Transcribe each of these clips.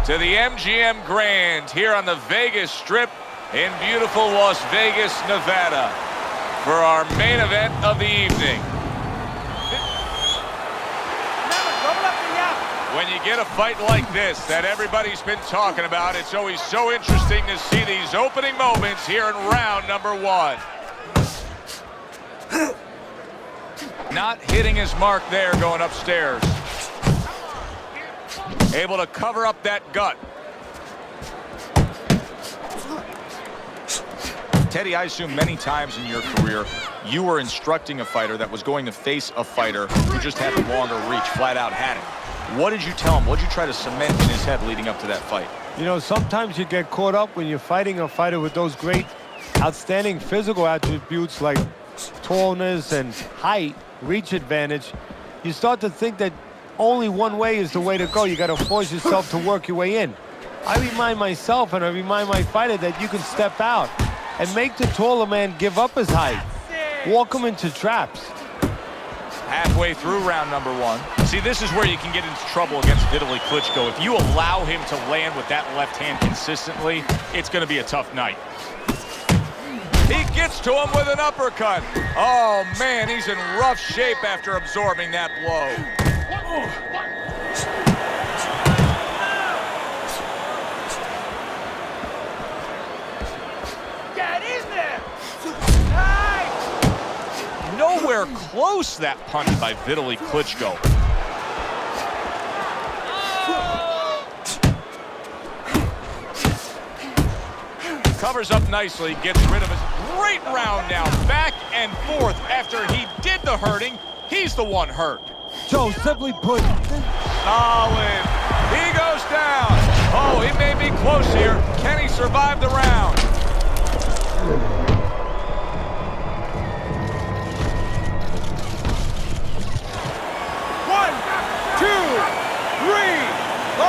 to the MGM Grand here on the Vegas Strip in beautiful Las Vegas, Nevada, for our main event of the evening. When you get a fight like this that everybody's been talking about, it's always so interesting to see these opening moments here in round number 1. Not hitting his mark there going upstairs. Able to cover up that gut. Teddy, I assume many times in your career, you were instructing a fighter that was going to face a fighter who just had a longer reach, flat out had it. What did you tell him? What did you try to cement in his head leading up to that fight? You know, sometimes you get caught up when you're fighting a fighter with those great, outstanding physical attributes like tallness and height, reach advantage. You start to think that only one way is the way to go. You got to force yourself to work your way in. I remind myself and I remind my fighter that you can step out and make the taller man give up his height. Walk him into traps. Halfway through round number 1. See, this is where you can get into trouble against Vitali Klitschko. If you allow him to land with that left hand consistently, it's going to be a tough night. He gets to him with an uppercut. Oh, man, he's in rough shape after absorbing that blow. Get in there! Nowhere close, that punch by Vitali Klitschko. Covers up nicely, gets rid of his great round now. Back and forth after he did the hurting. He's the one hurt. Joe, simply put. Solid. He goes down. Oh, he may be close here. Can he survive the round? 1, 2, 3, 4,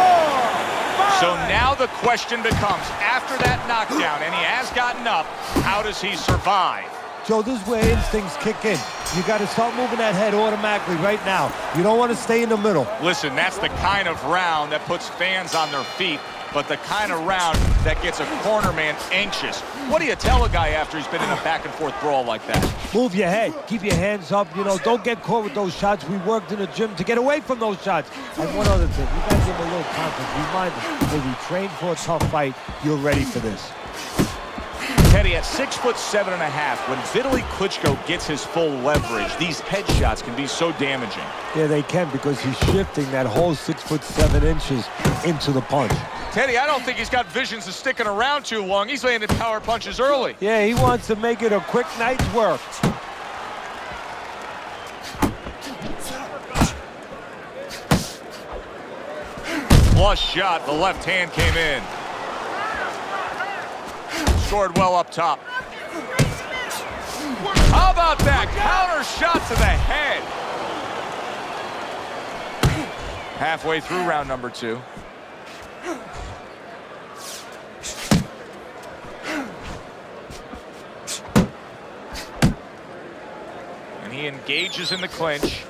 5. So now the question becomes, after that knockdown, and he has gotten up, how does he survive? Joe, this is where instincts kick in. You got to start moving that head automatically right now. You don't want to stay in the middle. Listen, that's the kind of round that puts fans on their feet, but the kind of round that gets a corner man anxious. What do you tell a guy after he's been in a back-and-forth brawl like that? Move your head. Keep your hands up. You know, don't get caught with those shots. We worked in the gym to get away from those shots. And one other thing, you got to give him a little confidence. Remind him, if you train for a tough fight, you're ready for this. Teddy, at 6'7½", when Vitali Klitschko gets his full leverage, these headshots can be so damaging. Yeah, they can, because he's shifting that whole 6'7" into the punch. Teddy, I don't think he's got visions of sticking around too long. He's landing power punches early. Yeah, he wants to make it a quick night's work. Flush shot, the left hand came in. Scored well up top. How about that? Counter shot to the head. Halfway through round number 2. And he engages in the clinch.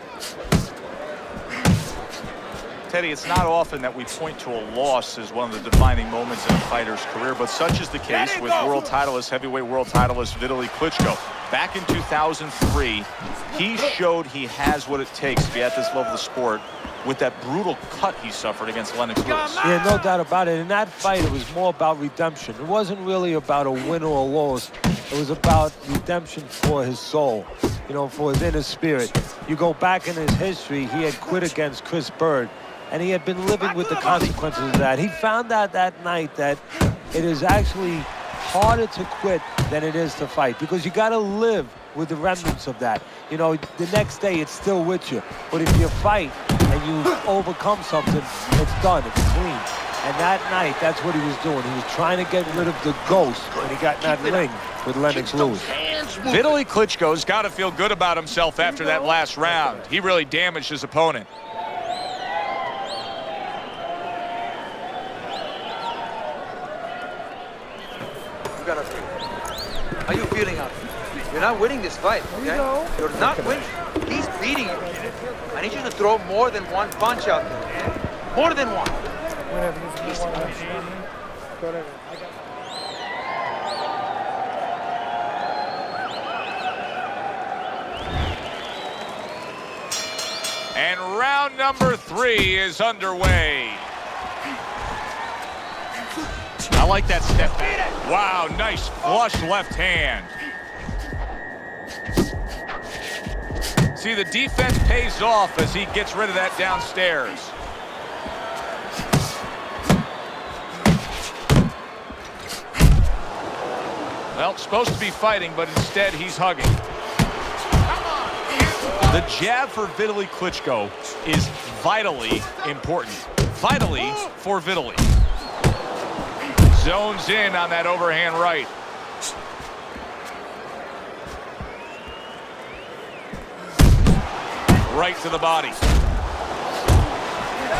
Teddy, it's not often that we point to a loss as one of the defining moments in a fighter's career, but such is the case with world titleist, heavyweight world titleist Vitali Klitschko. Back in 2003, he showed he has what it takes to be at this level of sport with that brutal cut he suffered against Lennox Lewis. Yeah, no doubt about it. In that fight, it was more about redemption. It wasn't really about a win or a loss. It was about redemption for his soul, you know, for his inner spirit. You go back in his history, he had quit against Chris Bird, and he had been living with the consequences of that. He found out that night that it is actually harder to quit than it is to fight, because you got to live with the remnants of that. You know, the next day it's still with you. But if you fight and you overcome something, it's done, it's clean. And that night, that's what he was doing. He was trying to get rid of the ghost when he got in that ring with Lennox Lewis. Vitali Klitschko's got to feel good about himself after that last round. He really damaged his opponent. How are you feeling out? You're not winning this fight, okay? You're not winning. He's beating you. I need you to throw more than one punch out there. More than one. And round number 3 is underway. I like that step back. Wow, nice flush left hand. See, the defense pays off as he gets rid of that downstairs. Well, supposed to be fighting, but instead he's hugging. The jab for Vitali Klitschko is vitally important. Vitally for Vitali. Zones in on that overhand right. Right to the body.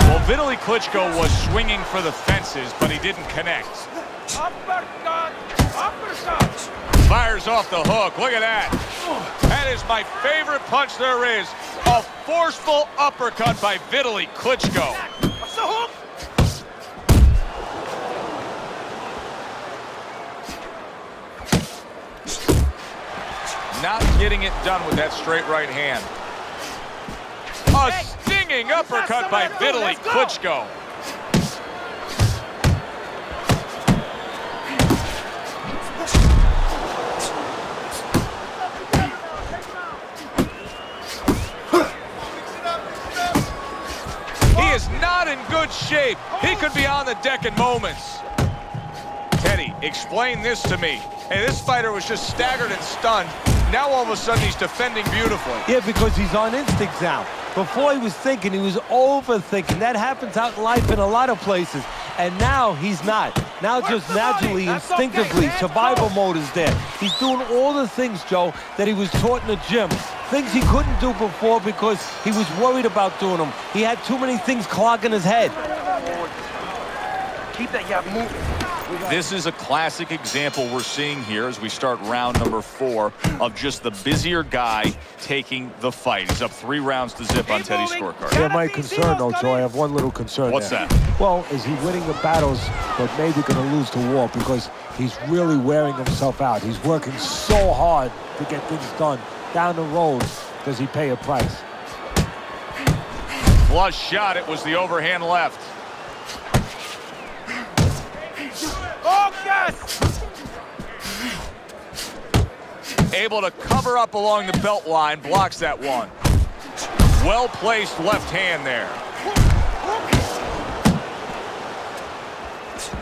Well, Vitali Klitschko was swinging for the fences, but he didn't connect. Uppercut! Uppercut! Fires off the hook. Look at that. That is my favorite punch there is. A forceful uppercut by Vitali Klitschko. What's the hook? Not getting it done with that straight right hand. A stinging uppercut by Vitali Klitschko. He is not in good shape. He could be on the deck in moments. Teddy, explain this to me. Hey, this fighter was just staggered and stunned. Now all of a sudden he's defending beautifully. Yeah, because he's on instinct now. Before he was thinking, he was overthinking. That happens out in life in a lot of places. And now he's not. Now just naturally, instinctively, survival mode is there. He's doing all the things, Joe, that he was taught in the gym. Things he couldn't do before because he was worried about doing them. He had too many things clogging his head. Keep that jab moving. This is a classic example we're seeing here as we start round number 4 of just the busier guy taking the fight. He's up 3 rounds to zip on Teddy's scorecard. Yeah, my concern, though, Joe, I have one little concern. What's there. that? Well, is he winning the battles but maybe going to lose the war because he's really wearing himself out. He's working so hard to get things done. Down the road, does he pay a price? Flush shot. It was the overhand left. Focus! Able to cover up along the belt line. Blocks that one. Well-placed left hand there.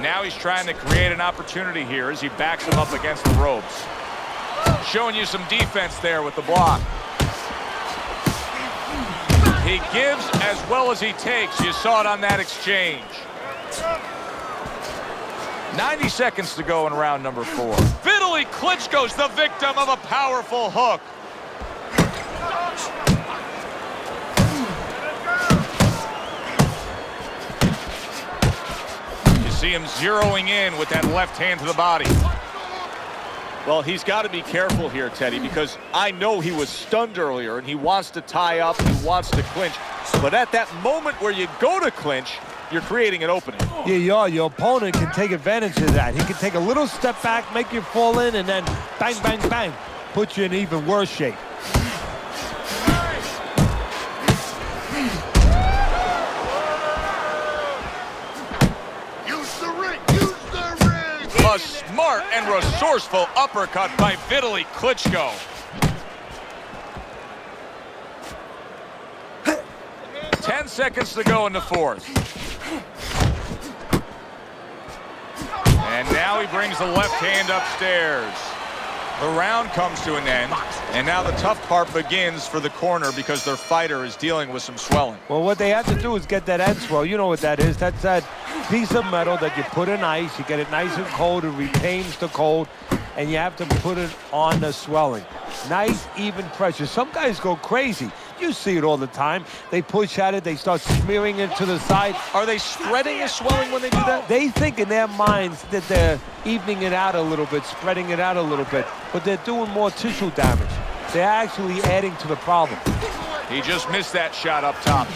Now he's trying to create an opportunity here as he backs him up against the ropes. Showing you some defense there with the block. He gives as well as he takes. You saw it on that exchange. 90 seconds to go in round number 4. Vitali Klitschko's the victim of a powerful hook. You see him zeroing in with that left hand to the body. Well, he's got to be careful here, Teddy, because I know he was stunned earlier and he wants to tie up, he wants to clinch. But at that moment where you go to clinch, you're creating an opening. Yeah, your opponent can take advantage of that. He can take a little step back, make you fall in, and then bang, bang, bang, put you in even worse shape. Use the ring! Use the ring! A smart and resourceful uppercut by Vitali Klitschko. Ten seconds to go in the 4th. And now he brings the left hand upstairs. The round comes to an end, and now the tough part begins for the corner because their fighter is dealing with some swelling. Well, what they have to do is get that end swell. You know what that is. That's that piece of metal that you put in ice. You get it nice and cold. It retains the cold, and you have to put it on the swelling. Nice, even pressure. Some guys go crazy. You see it all the time. They push at it. They start smearing it to the side. Are they spreading the swelling when they do that? They think in their minds that they're evening it out a little bit, spreading it out a little bit, but they're doing more tissue damage. They're actually adding to the problem. He just missed that shot up top.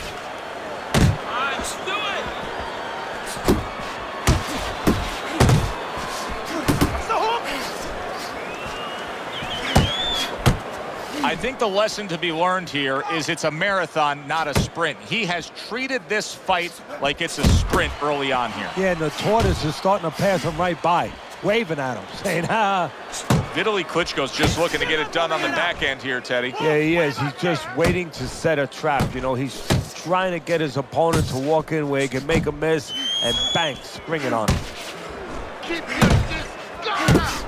think the lesson to be learned here is it's a marathon, not a sprint. He has treated this fight like it's a sprint early on here. Yeah, and the tortoise is starting to pass him right by, waving at him, saying, ha. Vitali Klitschko's just looking to get it done on the back end here, Teddy. Yeah, he is. He's just waiting to set a trap. You know, he's trying to get his opponent to walk in where he can make a miss and bang, spring it on him. Keep your distance.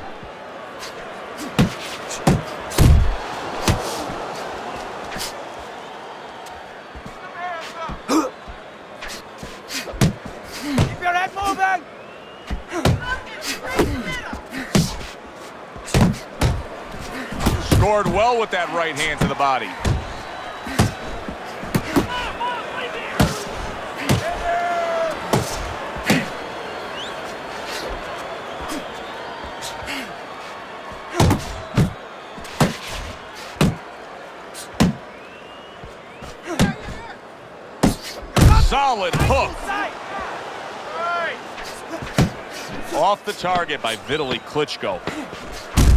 Keep your head moving. Scored well with that right hand to the body. Solid hook. Off the target by Vitali Klitschko.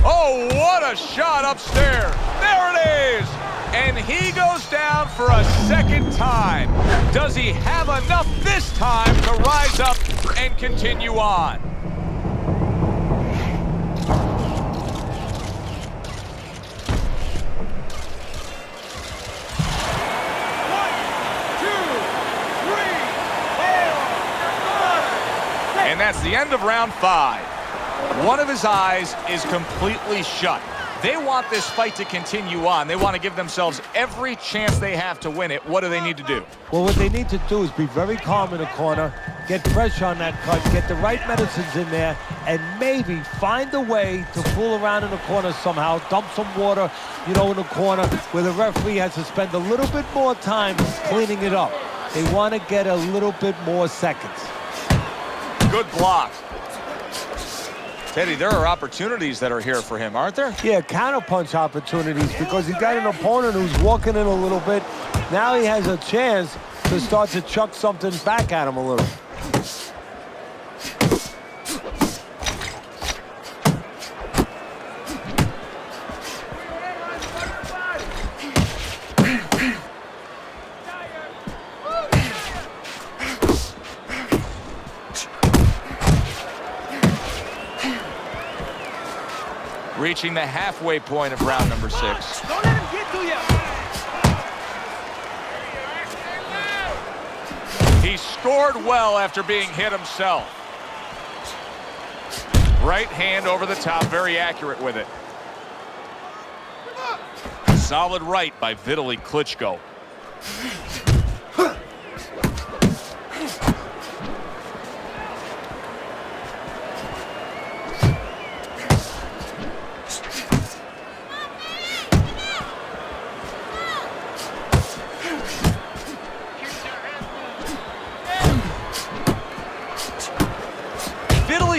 Oh, what a shot upstairs. There it is. And he goes down for a second time. Does he have enough this time to rise up and continue on? And that's the end of round 5. One of his eyes is completely shut. They want this fight to continue on. They want to give themselves every chance they have to win it. What do they need to do? Well, what they need to do is be very calm in the corner, get pressure on that cut, get the right medicines in there, and maybe find a way to fool around in the corner somehow, dump some water, you know, in the corner where the referee has to spend a little bit more time cleaning it up. They want to get a little bit more seconds. Good block. Teddy, there are opportunities that are here for him, aren't there? Yeah, counterpunch opportunities because he's got an opponent who's walking in a little bit. Now he has a chance to start to chuck something back at him a little. Reaching the halfway point of round number 6. Don't let him get to you. He scored well after being hit himself. Right hand over the top, very accurate with it. Solid right by Vitali Klitschko.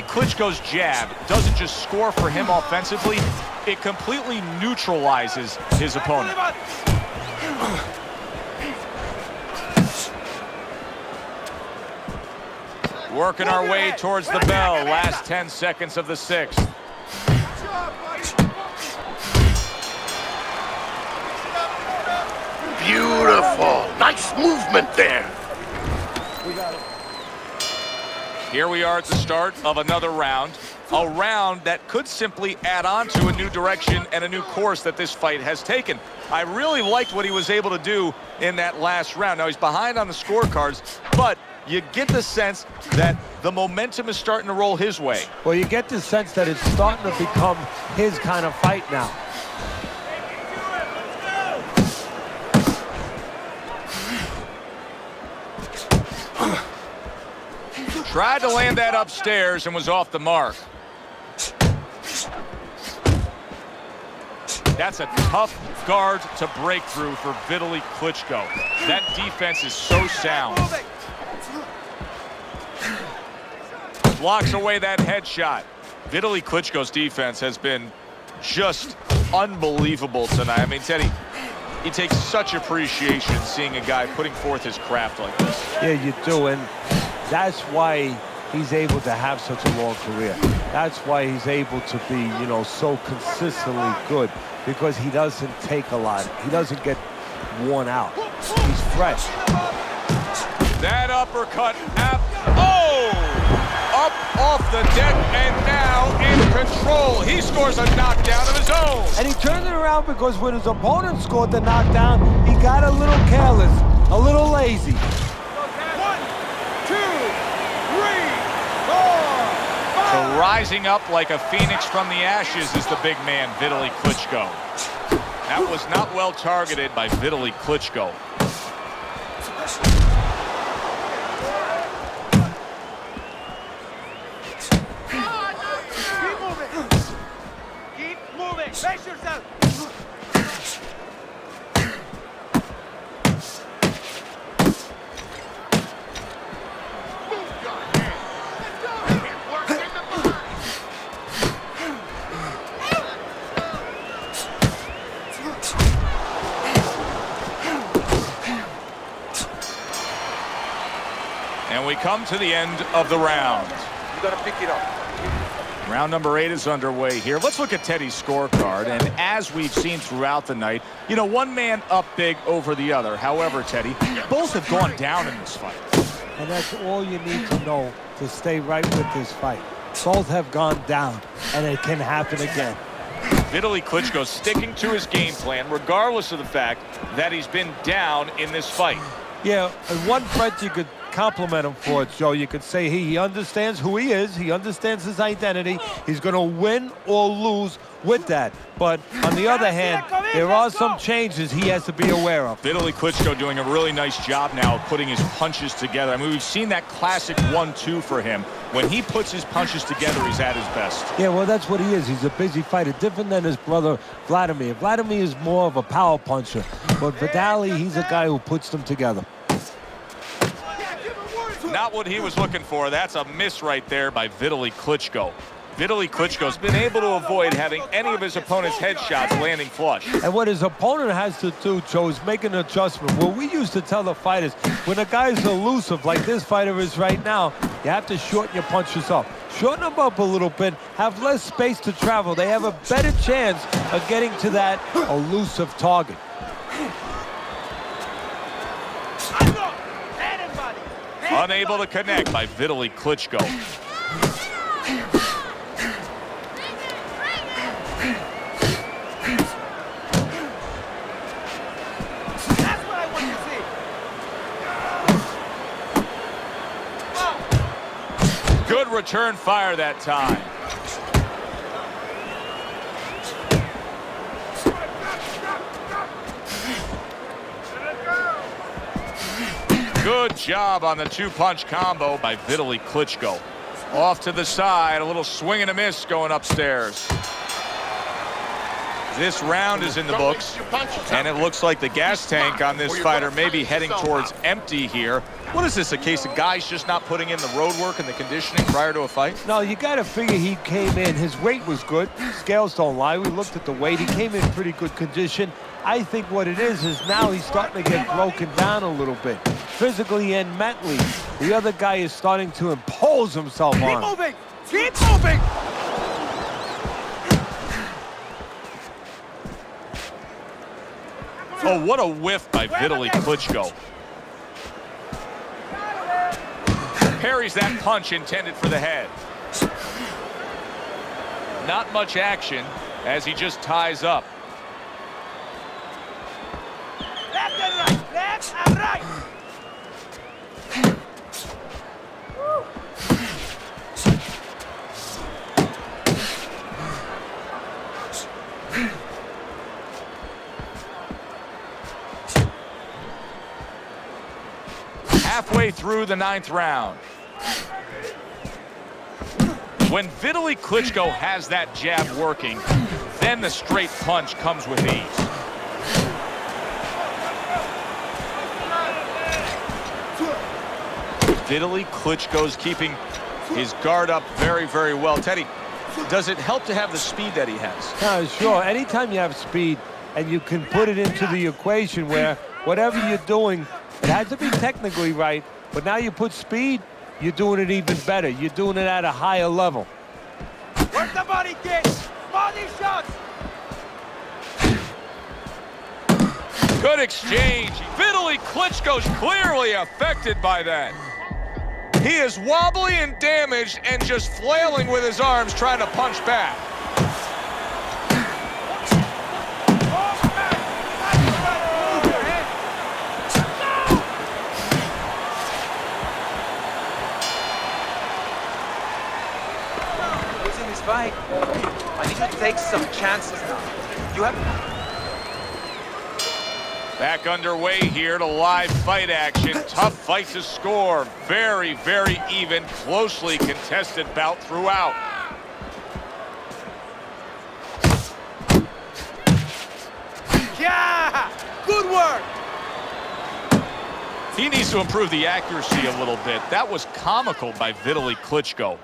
Klitschko's jab doesn't just score for him offensively, it completely neutralizes his opponent. Working our way towards the bell, last 10 seconds of the 6th. Beautiful. Nice movement there. Here we are at the start of another round. A round that could simply add on to a new direction and a new course that this fight has taken. I really liked what he was able to do in that last round. Now, he's behind on the scorecards, but you get the sense that the momentum is starting to roll his way. Well, you get the sense that it's starting to become his kind of fight now. Tried to land that upstairs and was off the mark. That's a tough guard to break through for Vitali Klitschko. That defense is so sound. Blocks away that headshot. Vitali Klitschko's defense has been just unbelievable tonight. I mean, Teddy, you take such appreciation seeing a guy putting forth his craft like this. Yeah, you do, and that's why he's able to have such a long career. That's why he's able to be, you know, so consistently good, because he doesn't take a lot. He doesn't get worn out. He's fresh. That uppercut. Up off the deck and now in control. He scores a knockdown of his own. And he turned it around because when his opponent scored the knockdown, he got a little careless, a little lazy. 1, 2, 3, 4, 5. So rising up like a phoenix from the ashes is the big man, Vitali Klitschko. That was not well targeted by Vitali Klitschko. Keep moving. Face yourself. Move your hands. It works in the mind. And we come to the end of the round. You got to pick it up. Round number 8 is underway here. Let's look at Teddy's scorecard. And as we've seen throughout the night, you know, one man up big over the other. However, Teddy, both have gone down in this fight. And that's all you need to know to stay right with this fight. Both have gone down, and it can happen again. Vitali Klitschko sticking to his game plan, regardless of the fact that he's been down in this fight. Yeah, and one fight you could compliment him for it, Joe. You could say he understands who he is. He understands his identity. He's going to win or lose with that. But on the other hand, there are some changes he has to be aware of. Vitali Klitschko doing a really nice job now of putting his punches together. I mean, we've seen that classic 1-2 for him. When he puts his punches together, he's at his best. Yeah, well, that's what he is. He's a busy fighter, different than his brother Vladimir. Vladimir is more of a power puncher. But Vitali, he's a guy who puts them together. Not what he was looking for. That's a miss right there by Vitali Klitschko. Vitali Klitschko's been able to avoid having any of his opponent's headshots landing flush. And what his opponent has to do, Joe, is make an adjustment. Well, we used to tell the fighters, when a guy's elusive like this fighter is right now, you have to shorten your punches up. Shorten them up a little bit, have less space to travel. They have a better chance of getting to that elusive target. Unable to connect by Vitali Klitschko. That's what I want to see. Good return fire that time. Good job on the 2-punch combo by Vitali Klitschko. Off to the side, a little swing and a miss going upstairs. This round is in the books, and it looks like the gas tank on this fighter may be heading towards empty here. What is this, a case of guys just not putting in the road work and the conditioning prior to a fight? No, you got to figure he came in. His weight was good. Scales don't lie. We looked at the weight. He came in pretty good condition. I think what it is now he's starting to get broken down a little bit, physically and mentally. The other guy is starting to impose himself on him. Keep moving. Keep moving. Oh, what a whiff by Vitali Klitschko. Parries that punch intended for the head. Not much action as he just ties up. Left and right. Left and right. Halfway through the 9th round. When Vitali Klitschko has that jab working, then the straight punch comes with ease. Vitali Klitschko's keeping his guard up very, very well. Teddy, does it help to have the speed that he has? No, sure. Anytime you have speed and you can put it into the equation where whatever you're doing, it has to be technically right, but now you put speed, you're doing it even better. You're doing it at a higher level. Work the body kick. Body shots. Good exchange. Vitali Klitschko's clearly affected by that. He is wobbly and damaged and just flailing with his arms trying to punch back. Losing this fight. I need to take some chances now. You have... Back underway here to live fight action. Tough fight to score. Very, very even, closely contested bout throughout. Yeah! Good work! He needs to improve the accuracy a little bit. That was comical by Vitali Klitschko.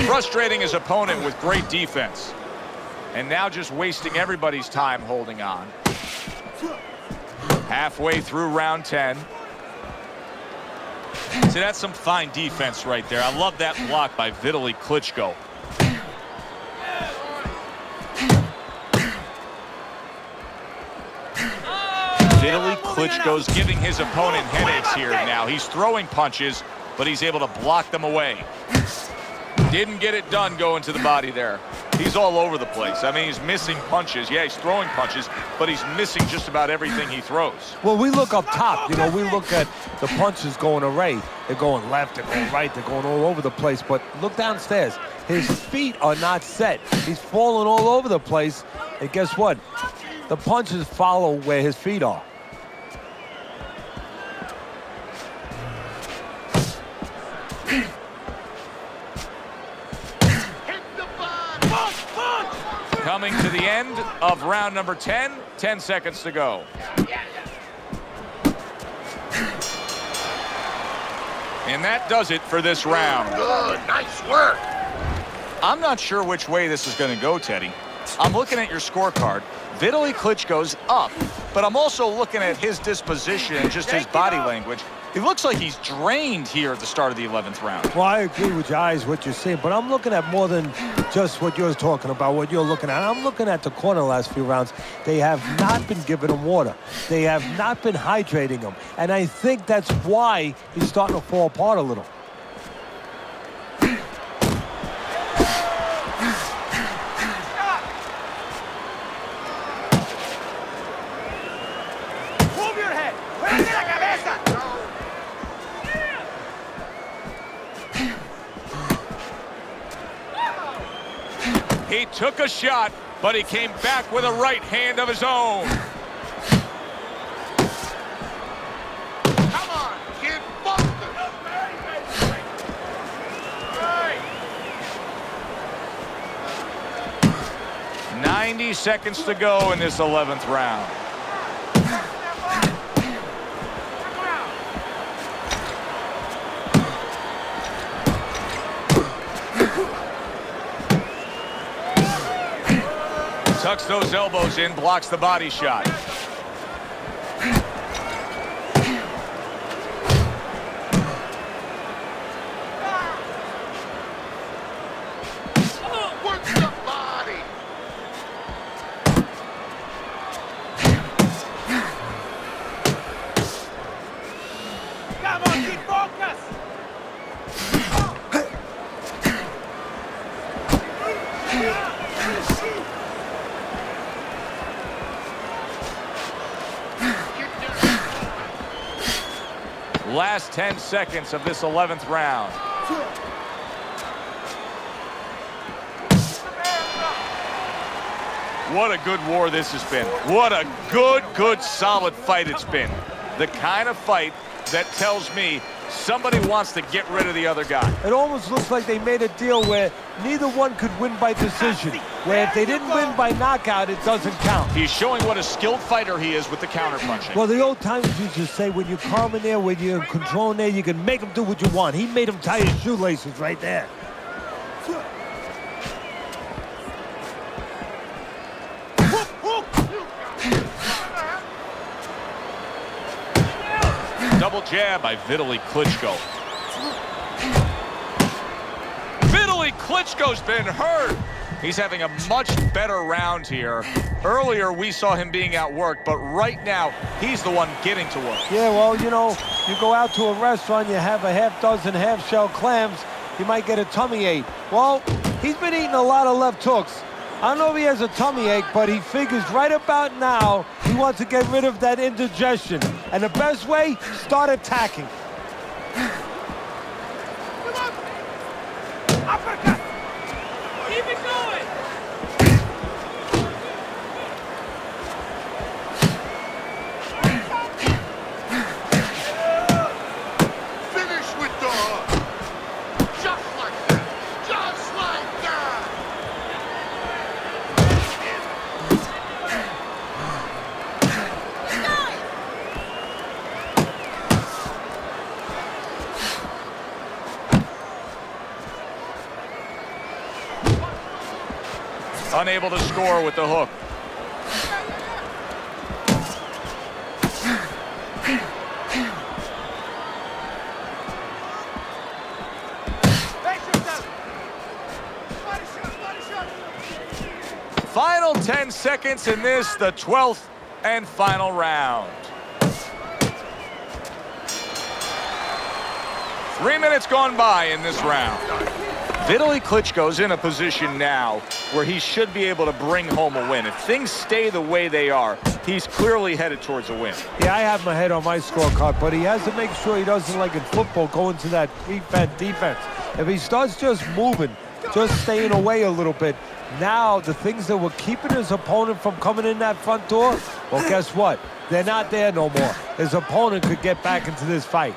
Frustrating his opponent with great defense. And now just wasting everybody's time holding on. Halfway through round 10. See, that's some fine defense right there. I love that block by Vitali Klitschko. Vitali Klitschko's giving his opponent headaches here now. He's throwing punches, but he's able to block them away. Didn't get it done going to the body there. He's all over the place. I mean, he's missing punches. Yeah, he's throwing punches, but he's missing just about everything he throws. Well, we look up top. You know, we look at the punches going array. They're going left, they're going right, they're going all over the place. But look downstairs. His feet are not set. He's falling all over the place. And guess what? The punches follow where his feet are. Coming to the end of round number 10, 10 seconds to go. And that does it for this round. Good, nice work. I'm not sure which way this is going to go, Teddy. I'm looking at your scorecard. Vitali Klitschko's up, but I'm also looking at his disposition and just his body language. He looks like he's drained here at the start of the 11th round. Well, I agree with your eyes, what you're saying, but I'm looking at more than just what you're talking about, what you're looking at. I'm looking at the corner the last few rounds. They have not been giving him water. They have not been hydrating him. And I think that's why he's starting to fall apart a little. Move your head! Muévete la cabeza! He took a shot, but he came back with a right hand of his own. Come on, kid, Boston. 90 seconds to go in this 11th round. Tucks those elbows in, blocks the body shot. Work the body. Come on, keep focus! Last 10 seconds of this 11th round. What a good war this has been. What a good, solid fight it's been. The kind of fight that tells me Somebody wants to get rid of the other guy. It almost looks like they made a deal where neither one could win by decision. Where if they didn't win by knockout, it doesn't count. He's showing what a skilled fighter he is with the counterpunching. Well, the old timers used to say when you're calm in there, when you're controlling there, you can make them do what you want. He made them tie his shoelaces right there. Double jab by Vitali Klitschko. Vitali Klitschko's been hurt. He's having a much better round here. Earlier, we saw him being outworked, but right now, he's the one getting to work. Yeah, well, you know, you go out to a restaurant, you have a half dozen half-shell clams, you might get a tummy ache. Well, he's been eating a lot of left hooks. I don't know if he has a tummy ache, but he figures right about now he wants to get rid of that indigestion. And the best way, start attacking. Uppercut! Keep it going! Finish with the hook! Just like that! Just like that! Unable to score with the hook. Final 10 seconds in this, the 12th and final round. 3 minutes gone by in this round. Vitali Klitschko's in a position now where he should be able to bring home a win. If things stay the way they are, he's clearly headed towards a win. Yeah, I have my head on my scorecard, but he has to make sure he doesn't, like in football, go into that defense. If he starts just moving, just staying away a little bit, now the things that were keeping his opponent from coming in that front door, well, guess what? They're not there no more. His opponent could get back into this fight.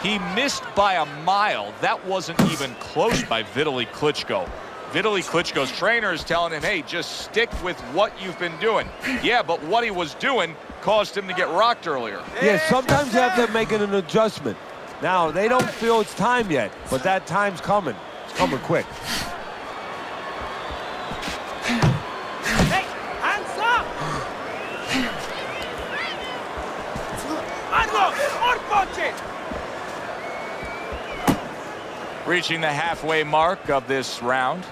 He missed by a mile. That wasn't even close by Vitali Klitschko. Vitali Klitschko's trainer is telling him, hey, just stick with what you've been doing. Yeah, but what he was doing caused him to get rocked earlier. Yeah, sometimes you have to make an adjustment. Now, they don't feel it's time yet, but that time's coming. It's coming quick. Hey, hands up! Unlock! Or punch it! Reaching the halfway mark of this round.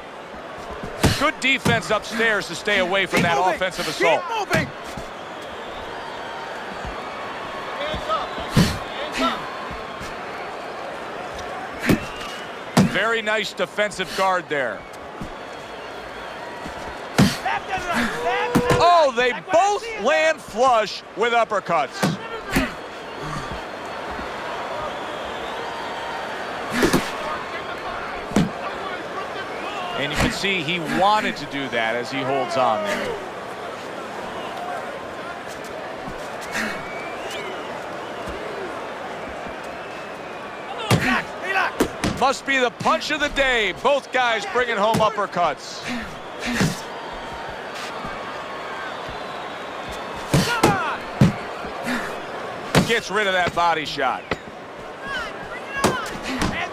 Good defense upstairs to stay away from that offensive assault. Keep moving! Hands up! Very nice defensive guard there. Left and right! Left and right. Oh, they Like what I both see. land flush with uppercuts. And you can see he wanted to do that as he holds on there. Relax, relax! Must be the punch of the day. Both guys bringing home uppercuts. Come on! Gets rid of that body shot. Head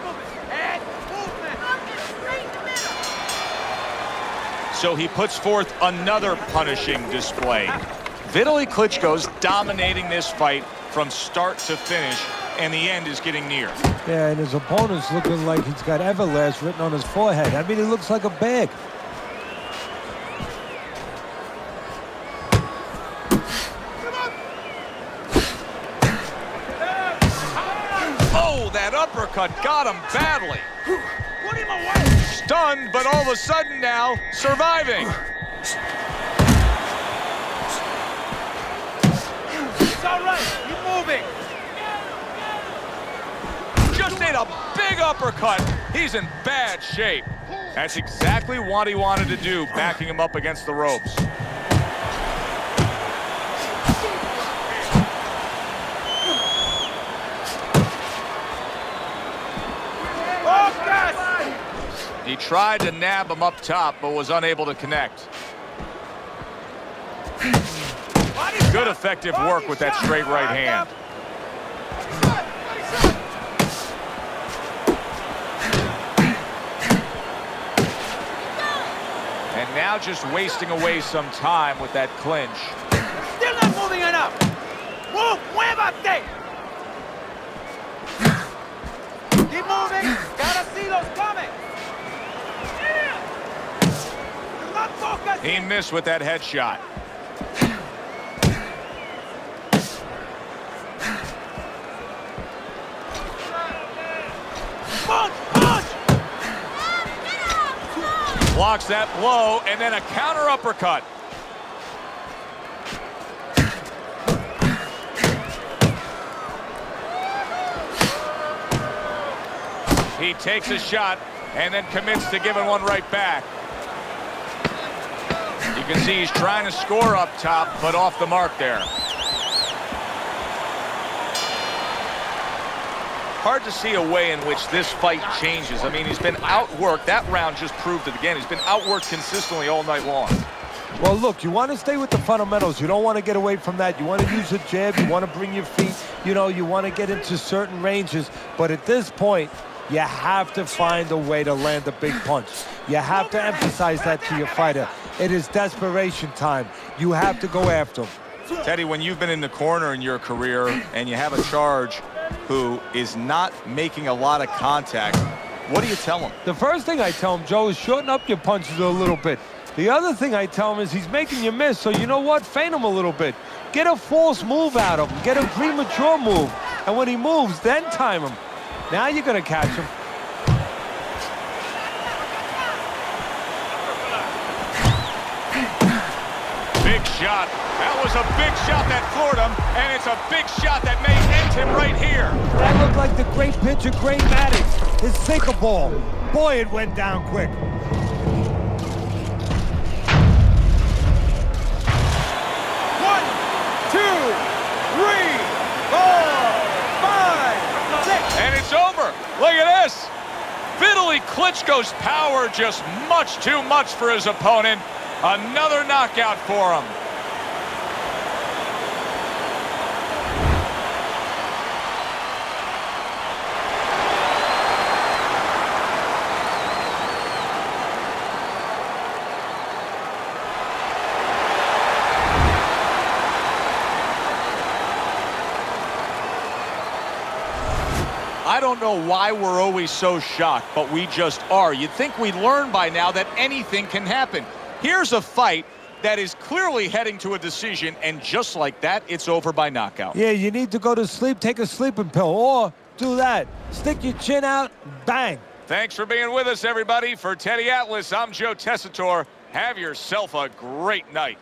movement! Head movement! So he puts forth another punishing display. Vitali Klitschko's dominating this fight from start to finish, and the end is getting near. Yeah, and his opponent's looking like he's got Everlast written on his forehead. I mean, he looks like a bag. Oh, that uppercut got him badly. Put him away! Stunned, but all of a sudden now, surviving. It's all right. Keep moving. Just ate a big uppercut. He's in bad shape. That's exactly what he wanted to do, backing him up against the ropes. He tried to nab him up top, but was unable to connect. Good effective work with that straight right hand. And now just wasting away some time with that clinch. Still not moving enough. Move, muévate. Keep moving. Gotta see those coming. Not focused. He missed with that headshot. Punch, punch. Blocks that blow, and then a counter uppercut. He takes a shot and then commits to giving one right back. You can see he's trying to score up top, but off the mark there. Hard to see a way in which this fight changes. I mean, he's been outworked. That round just proved it again. He's been outworked consistently all night long. Well, look, you want to stay with the fundamentals. You don't want to get away from that. You want to use a jab. You want to bring your feet. You know, you want to get into certain ranges. But at this point, you have to find a way to land a big punch. You have to emphasize that to your fighter. It is desperation time. You have to go after him. Teddy, when you've been in the corner in your career and you have a charge who is not making a lot of contact, what do you tell him? The first thing I tell him, Joe, is shorten up your punches a little bit. The other thing I tell him is he's making you miss, so you know what? Feint him a little bit. Get a false move out of him. Get a premature move. And when he moves, then time him. Now you're going to catch him. Big shot. That was a big shot that floored him, and it's a big shot that may end him right here. That looked like the great pitcher, Great Maddox. His sinker ball. Boy, it went down quick. 1, 2, 3, 4, 5, 6. And it's over. Look at this. Vitali Klitschko's power just much too much for his opponent. Another knockout for him. I don't know why we're always so shocked, but we just are. You'd think we'd learn by now that anything can happen. Here's a fight that is clearly heading to a decision, and just like that, it's over by knockout. Yeah, you need to go to sleep, take a sleeping pill, or do that. Stick your chin out, bang. Thanks for being with us, everybody. For Teddy Atlas, I'm Joe Tessitore. Have yourself a great night.